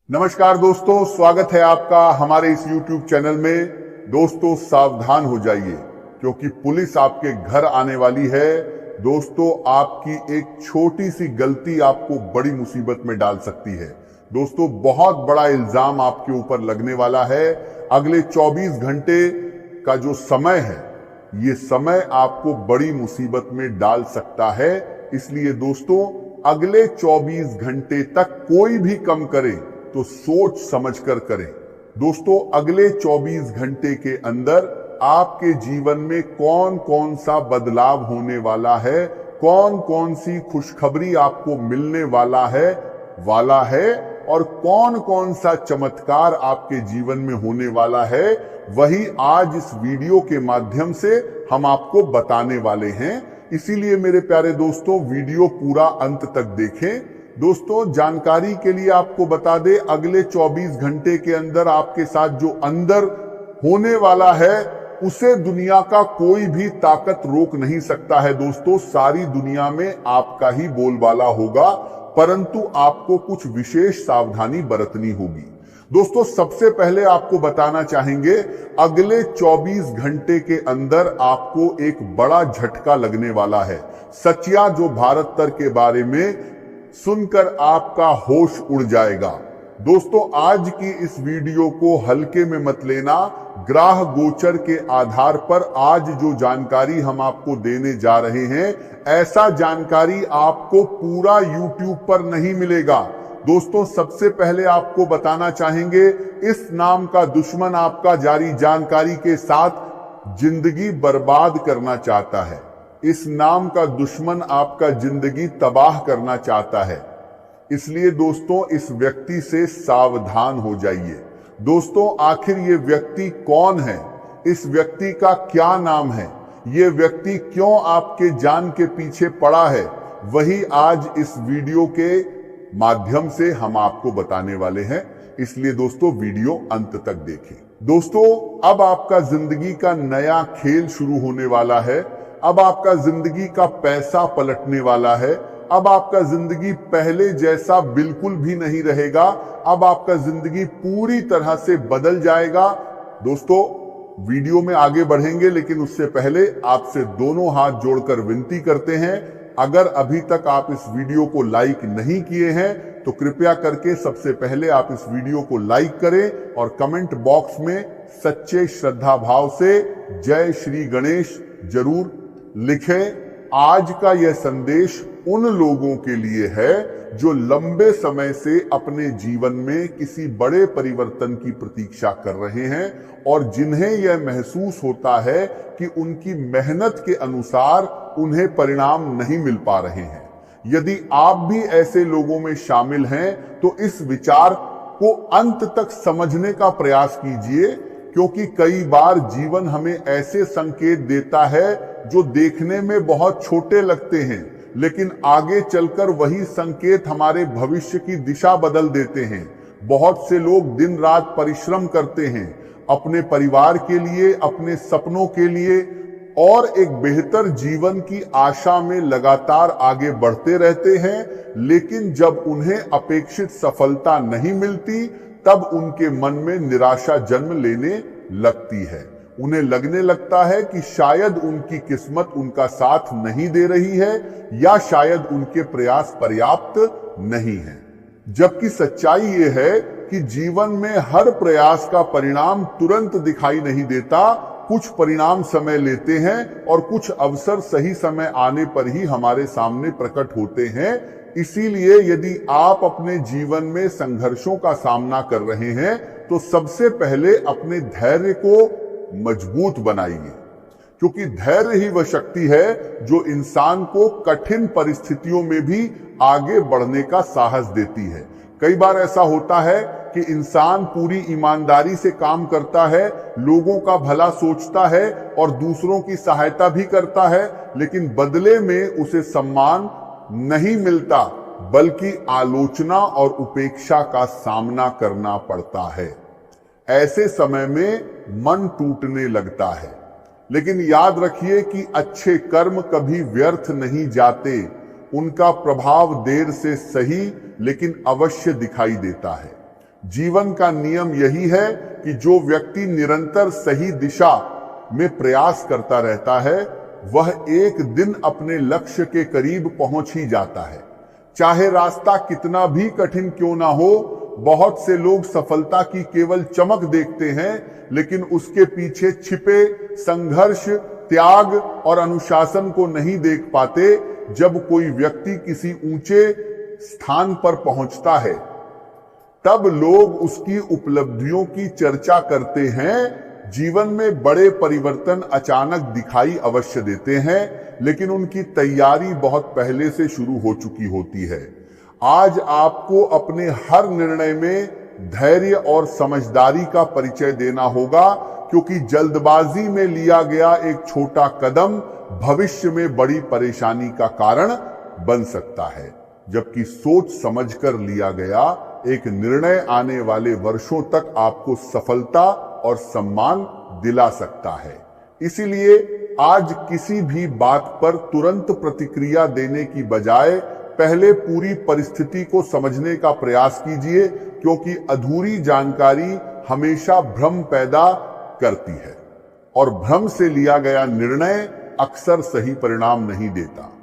नमस्कार दोस्तों, स्वागत है आपका हमारे इस YouTube चैनल में। दोस्तों सावधान हो जाइए क्योंकि पुलिस आपके घर आने वाली है। दोस्तों आपकी एक छोटी सी गलती आपको बड़ी मुसीबत में डाल सकती है। दोस्तों बहुत बड़ा इल्जाम आपके ऊपर लगने वाला है। अगले 24 घंटे का जो समय है, ये समय आपको बड़ी मुसीबत में डाल सकता है। इसलिए दोस्तों अगले 24 घंटे तक कोई भी काम करे तो सोच समझकर करें। दोस्तों अगले 24 घंटे के अंदर आपके जीवन में कौन कौन सा बदलाव होने वाला है, कौन कौन सी खुशखबरी आपको मिलने वाला है और कौन कौन सा चमत्कार आपके जीवन में होने वाला है, वही आज इस वीडियो के माध्यम से हम आपको बताने वाले हैं। इसीलिए मेरे प्यारे दोस्तों वीडियो पूरा अंत तक देखें। दोस्तों जानकारी के लिए आपको बता दें, अगले 24 घंटे के अंदर आपके साथ जो अंदर होने वाला है उसे दुनिया का कोई भी ताकत रोक नहीं सकता है। दोस्तों सारी दुनिया में आपका ही बोलबाला होगा, परंतु आपको कुछ विशेष सावधानी बरतनी होगी। दोस्तों सबसे पहले आपको बताना चाहेंगे, अगले 24 घंटे के अंदर आपको एक बड़ा झटका लगने वाला है। सचिया जो भारत तर के बारे में सुनकर आपका होश उड़ जाएगा। दोस्तों आज की इस वीडियो को हल्के में मत लेना। ग्रह गोचर के आधार पर आज जो जानकारी हम आपको देने जा रहे हैं, ऐसा जानकारी आपको पूरा YouTube पर नहीं मिलेगा। दोस्तों सबसे पहले आपको बताना चाहेंगे, इस नाम का दुश्मन आपका जारी जानकारी के साथ जिंदगी बर्बाद करना चाहता है। इस नाम का दुश्मन आपका जिंदगी तबाह करना चाहता है। इसलिए दोस्तों इस व्यक्ति से सावधान हो जाइए। दोस्तों आखिर ये व्यक्ति कौन है, इस व्यक्ति का क्या नाम है, ये व्यक्ति क्यों आपके जान के पीछे पड़ा है, वही आज इस वीडियो के माध्यम से हम आपको बताने वाले हैं। इसलिए दोस्तों वीडियो अंत तक देखें। दोस्तों अब आपका जिंदगी का नया खेल शुरू होने वाला है। अब आपका जिंदगी का पैसा पलटने वाला है। अब आपका जिंदगी पहले जैसा बिल्कुल भी नहीं रहेगा। अब आपका जिंदगी पूरी तरह से बदल जाएगा। दोस्तों वीडियो में आगे बढ़ेंगे, लेकिन उससे पहले आपसे दोनों हाथ जोड़कर विनती करते हैं, अगर अभी तक आप इस वीडियो को लाइक नहीं किए हैं तो कृपया करके सबसे पहले आप इस वीडियो को लाइक करें और कमेंट बॉक्स में सच्चे श्रद्धा भाव से जय श्री गणेश जरूर लिखें। आज का यह संदेश उन लोगों के लिए है जो लंबे समय से अपने जीवन में किसी बड़े परिवर्तन की प्रतीक्षा कर रहे हैं और जिन्हें यह महसूस होता है कि उनकी मेहनत के अनुसार उन्हें परिणाम नहीं मिल पा रहे हैं। यदि आप भी ऐसे लोगों में शामिल हैं तो इस विचार को अंत तक समझने का प्रयास कीजिए, क्योंकि कई बार जीवन हमें ऐसे संकेत देता है जो देखने में बहुत छोटे लगते हैं, लेकिन आगे चलकर वही संकेत हमारे भविष्य की दिशा बदल देते हैं। बहुत से लोग दिन रात परिश्रम करते हैं अपने परिवार के लिए, अपने सपनों के लिए और एक बेहतर जीवन की आशा में लगातार आगे बढ़ते रहते हैं, लेकिन जब उन्हें अपेक्षित सफलता नहीं मिलती तब उनके मन में निराशा जन्म लेने लगती है। उन्हें लगने लगता है कि शायद उनकी किस्मत उनका साथ नहीं दे रही है या शायद उनके प्रयास पर्याप्त नहीं है। जबकि सच्चाई ये है कि जीवन में हर प्रयास का परिणाम तुरंत दिखाई नहीं देता। कुछ परिणाम समय लेते हैं और कुछ अवसर सही समय आने पर ही हमारे सामने प्रकट होते हैं। इसीलिए यदि आप अपने जीवन में संघर्षों का सामना कर रहे हैं तो सबसे पहले अपने धैर्य को मजबूत बनाइए, क्योंकि धैर्य ही वह शक्ति है जो इंसान को कठिन परिस्थितियों में भी आगे बढ़ने का साहस देती है। कई बार ऐसा होता है कि इंसान पूरी ईमानदारी से काम करता है, लोगों का भला सोचता है और दूसरों की सहायता भी करता है, लेकिन बदले में उसे सम्मान नहीं मिलता, बल्कि आलोचना और उपेक्षा का सामना करना पड़ता है। ऐसे समय में मन टूटने लगता है, लेकिन याद रखिए कि अच्छे कर्म कभी व्यर्थ नहीं जाते। उनका प्रभाव देर से सही लेकिन अवश्य दिखाई देता है। जीवन का नियम यही है कि जो व्यक्ति निरंतर सही दिशा में प्रयास करता रहता है वह एक दिन अपने लक्ष्य के करीब पहुंच ही जाता है, चाहे रास्ता कितना भी कठिन क्यों ना हो। बहुत से लोग सफलता की केवल चमक देखते हैं, लेकिन उसके पीछे छिपे संघर्ष, त्याग और अनुशासन को नहीं देख पाते। जब कोई व्यक्ति किसी ऊंचे स्थान पर पहुंचता है तब लोग उसकी उपलब्धियों की चर्चा करते हैं। जीवन में बड़े परिवर्तन अचानक दिखाई अवश्य देते हैं, लेकिन उनकी तैयारी बहुत पहले से शुरू हो चुकी होती है। आज आपको अपने हर निर्णय में धैर्य और समझदारी का परिचय देना होगा, क्योंकि जल्दबाजी में लिया गया एक छोटा कदम भविष्य में बड़ी परेशानी का कारण बन सकता है, जबकि सोच समझकर लिया गया एक निर्णय आने वाले वर्षों तक आपको सफलता और सम्मान दिला सकता है। इसीलिए आज किसी भी बात पर तुरंत प्रतिक्रिया देने की बजाय पहले पूरी परिस्थिति को समझने का प्रयास कीजिए, क्योंकि अधूरी जानकारी हमेशा भ्रम पैदा करती है और भ्रम से लिया गया निर्णय अक्सर सही परिणाम नहीं देता।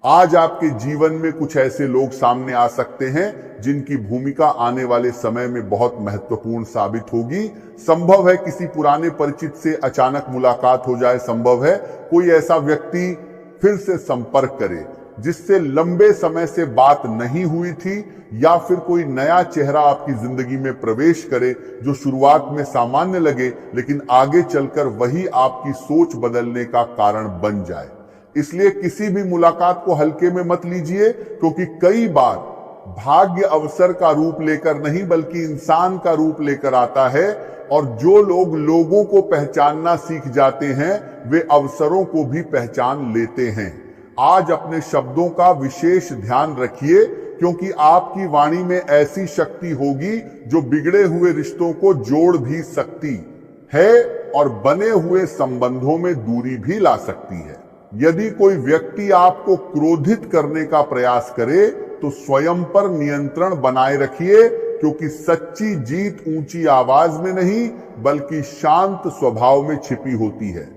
आज आपके जीवन में कुछ ऐसे लोग सामने आ सकते हैं जिनकी भूमिका आने वाले समय में बहुत महत्वपूर्ण साबित होगी। संभव है किसी पुराने परिचित से अचानक मुलाकात हो जाए, संभव है कोई ऐसा व्यक्ति फिर से संपर्क करे जिससे लंबे समय से बात नहीं हुई थी, या फिर कोई नया चेहरा आपकी जिंदगी में प्रवेश करे जो शुरुआत में सामान्य लगे लेकिन आगे चलकर वही आपकी सोच बदलने का कारण बन जाए। इसलिए किसी भी मुलाकात को हल्के में मत लीजिए, क्योंकि कई बार भाग्य अवसर का रूप लेकर नहीं बल्कि इंसान का रूप लेकर आता है, और जो लोग लोगों को पहचानना सीख जाते हैं वे अवसरों को भी पहचान लेते हैं। आज अपने शब्दों का विशेष ध्यान रखिए, क्योंकि आपकी वाणी में ऐसी शक्ति होगी जो बिगड़े हुए रिश्तों को जोड़ भी सकती है और बने हुए संबंधों में दूरी भी ला सकती है। यदि कोई व्यक्ति आपको क्रोधित करने का प्रयास करे तो स्वयं पर नियंत्रण बनाए रखिए, क्योंकि सच्ची जीत ऊंची आवाज में नहीं बल्कि शांत स्वभाव में छिपी होती है।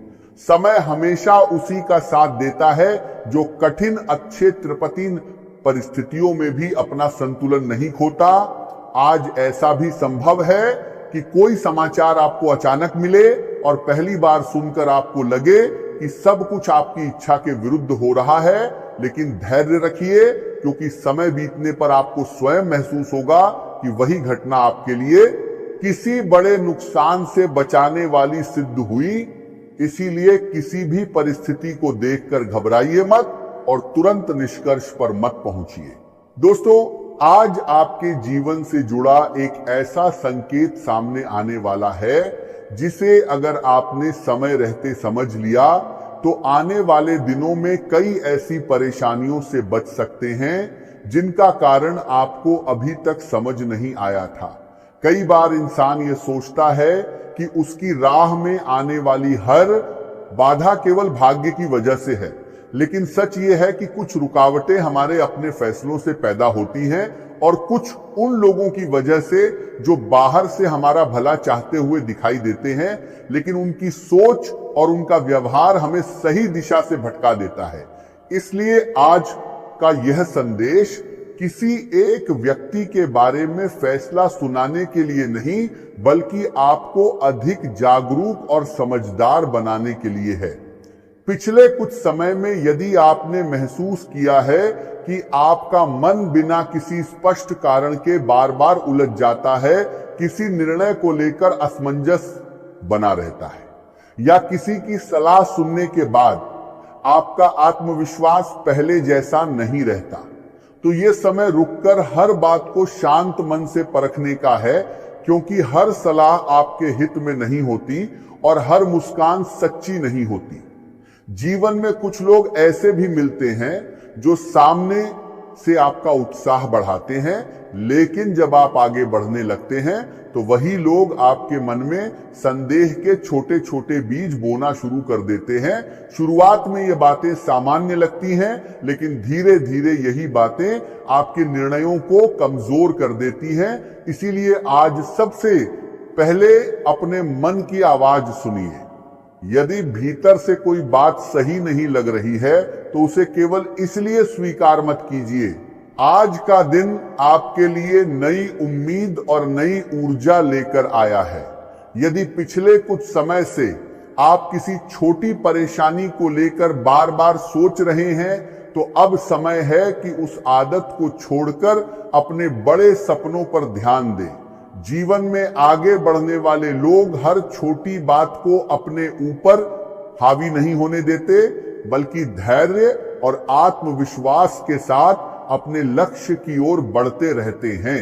समय हमेशा उसी का साथ देता है जो कठिन अक्षेत्रपतिन परिस्थितियों में भी अपना संतुलन नहीं खोता। आज ऐसा भी संभव है कि कोई समाचार आपको अचानक मिले और पहली बार सुनकर आपको लगे कि सब कुछ आपकी इच्छा के विरुद्ध हो रहा है, लेकिन धैर्य रखिए, क्योंकि समय बीतने पर आपको स्वयं महसूस होगा कि वही घटना आपके लिए किसी बड़े नुकसान से बचाने वाली सिद्ध हुई। इसीलिए किसी भी परिस्थिति को देखकर घबराइए मत और तुरंत निष्कर्ष पर मत पहुंचिए। दोस्तों, आज आपके जीवन से जुड़ा एक ऐसा संकेत सामने आने वाला है जिसे अगर आपने समय रहते समझ लिया तो आने वाले दिनों में कई ऐसी परेशानियों से बच सकते हैं जिनका कारण आपको अभी तक समझ नहीं आया था। कई बार इंसान ये सोचता है कि उसकी राह में आने वाली हर बाधा केवल भाग्य की वजह से है, लेकिन सच ये है कि कुछ रुकावटें हमारे अपने फैसलों से पैदा होती हैं और कुछ उन लोगों की वजह से जो बाहर से हमारा भला चाहते हुए दिखाई देते हैं, लेकिन उनकी सोच और उनका व्यवहार हमें सही दिशा से भटका देता है। इसलिए आज का यह संदेश किसी एक व्यक्ति के बारे में फैसला सुनाने के लिए नहीं, बल्कि आपको अधिक जागरूक और समझदार बनाने के लिए है। पिछले कुछ समय में यदि आपने महसूस किया है कि आपका मन बिना किसी स्पष्ट कारण के बार बार उलझ जाता है, किसी निर्णय को लेकर असमंजस बना रहता है, या किसी की सलाह सुनने के बाद आपका आत्मविश्वास पहले जैसा नहीं रहता, तो ये समय रुककर हर बात को शांत मन से परखने का है, क्योंकि हर सलाह आपके हित में नहीं होती और हर मुस्कान सच्ची नहीं होती। जीवन में कुछ लोग ऐसे भी मिलते हैं जो सामने से आपका उत्साह बढ़ाते हैं, लेकिन जब आप आगे बढ़ने लगते हैं तो वही लोग आपके मन में संदेह के छोटे छोटे बीज बोना शुरू कर देते हैं। शुरुआत में ये बातें सामान्य लगती हैं, लेकिन धीरे धीरे यही बातें आपके निर्णयों को कमजोर कर देती हैं। इसीलिए आज सबसे पहले अपने मन की आवाज सुनिए। यदि भीतर से कोई बात सही नहीं लग रही है तो उसे केवल इसलिए स्वीकार मत कीजिए। आज का दिन आपके लिए नई उम्मीद और नई ऊर्जा लेकर आया है। यदि पिछले कुछ समय से आप किसी छोटी परेशानी को लेकर बार बार सोच रहे हैं तो अब समय है कि उस आदत को छोड़कर अपने बड़े सपनों पर ध्यान दें। जीवन में आगे बढ़ने वाले लोग हर छोटी बात को अपने ऊपर हावी नहीं होने देते, बल्कि धैर्य और आत्मविश्वास के साथ अपने लक्ष्य की ओर बढ़ते रहते हैं।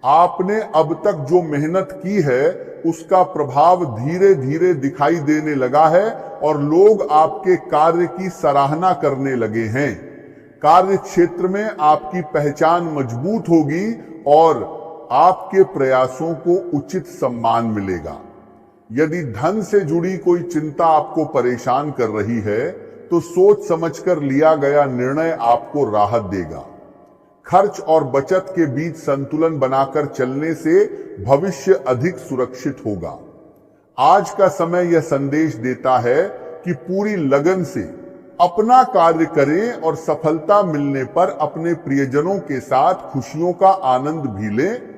आपने अब तक जो मेहनत की है उसका प्रभाव धीरे धीरे दिखाई देने लगा है और लोग आपके कार्य की सराहना करने लगे हैं। कार्य क्षेत्र में आपकी पहचान मजबूत होगी और आपके प्रयासों को उचित सम्मान मिलेगा। यदि धन से जुड़ी कोई चिंता आपको परेशान कर रही है तो सोच समझकर लिया गया निर्णय आपको राहत देगा। खर्च और बचत के बीच संतुलन बनाकर चलने से भविष्य अधिक सुरक्षित होगा। आज का समय यह संदेश देता है कि पूरी लगन से अपना कार्य करें और सफलता मिलने पर अपने प्रियजनों के साथ खुशियों का आनंद भी लें।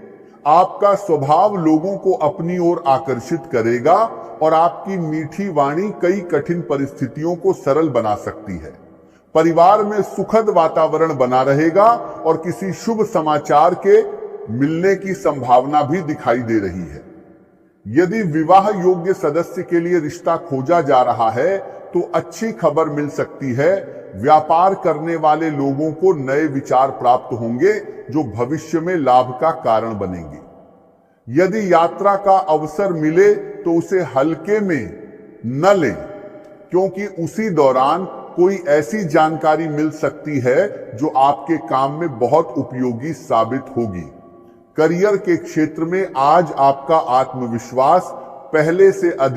आपका स्वभाव लोगों को अपनी ओर आकर्षित करेगा और आपकी मीठी वाणी कई कठिन परिस्थितियों को सरल बना सकती है। परिवार में सुखद वातावरण बना रहेगा और किसी शुभ समाचार के मिलने की संभावना भी दिखाई दे रही है। यदि विवाह योग्य सदस्य के लिए रिश्ता खोजा जा रहा है तो अच्छी खबर मिल सकती है। व्यापार करने वाले लोगों को नए विचार प्राप्त होंगे जो भविष्य में लाभ का कारण बनेंगे। यदि यात्रा का अवसर मिले तो उसे हल्के में न लें, क्योंकि उसी दौरान कोई ऐसी जानकारी मिल सकती है जो आपके काम में बहुत उपयोगी साबित होगी। करियर के क्षेत्र में आज आपका आत्मविश्वास पहले से अधिक